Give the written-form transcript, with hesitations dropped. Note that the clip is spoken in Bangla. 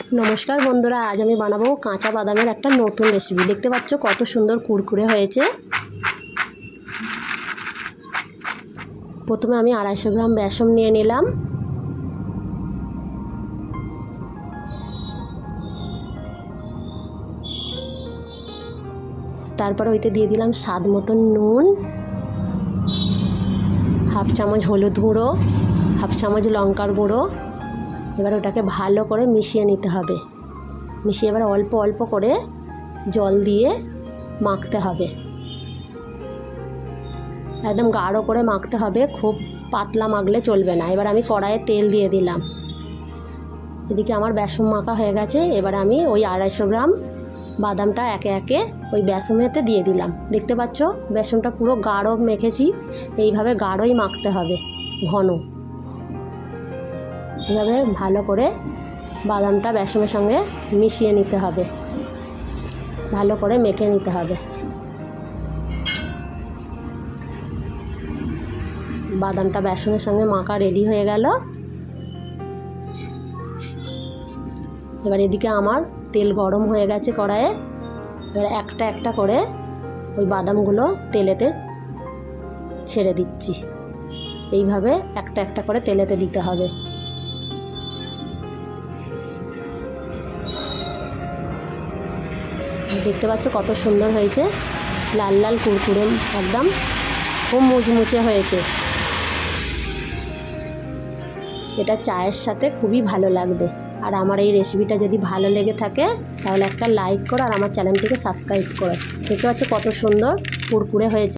नमस्कार बंधुरा आज আমি বানাবো কাঁচা বাদামের একটা নতুন রেসিপি। দেখতে পাচ্ছ কত সুন্দর কুরকুরে হয়েছে। প্রথমে আমি 250 গ্রাম বেসন নিয়ে নিলাম। তারপর ওইতে দিয়ে দিলাম স্বাদ মতো নুন, হাফ চামচ হলুদ গুঁড়ো, হাফ চামচ লঙ্কার গুঁড়ো। এবার ওটাকে ভালো করে মিশিয়ে নিতে হবে। মিশিয়ে এবার অল্প অল্প করে জল দিয়ে মাখতে হবে। একদম গাঢ় করে মাখতে হবে, খুব পাতলা মাখলে চলবে না। এবার আমি কড়াইয়ে তেল দিয়ে দিলাম। এদিকে আমার বেসন মাখা হয়ে গেছে। এবার আমি ওই 250 গ্রাম বাদামটা একে একে ওই বেসনেতে দিয়ে দিলাম। দেখতে পাচ্ছ বেসনটা পুরো গাঢ় মেখেছি। এইভাবে গাঢ়ই মাখতে হবে, ঘন। এভাবে ভালো করে বাদামটা বেসনের সঙ্গে মিশিয়ে নিতে হবে, ভালো করে মেখে নিতে হবে। বাদামটা বেসনের সঙ্গে মাখা রেডি হয়ে গেল। এবার এদিকে আমার তেল গরম হয়ে গেছে কড়াইয়ে। এবার একটা একটা করে ওই বাদামগুলো তেলেতে ছেড়ে দিচ্ছি। এইভাবে একটা একটা করে তেলেতে দিতে হবে। দেখতে পাচ্ছ কত সুন্দর হয়েছে, লাল লাল কুরকুরে, একদম খুব মুচমুচে হয়েছে। এটা চায়ের সাথে খুবই ভালো লাগবে। আর আমার এই রেসিপিটা যদি ভালো লেগে থাকে তাহলে একটা লাইক করো আর আমার চ্যানেলটিকে সাবস্ক্রাইব করো। দেখতে পাচ্ছ কত সুন্দর কুরকুরে হয়েছে।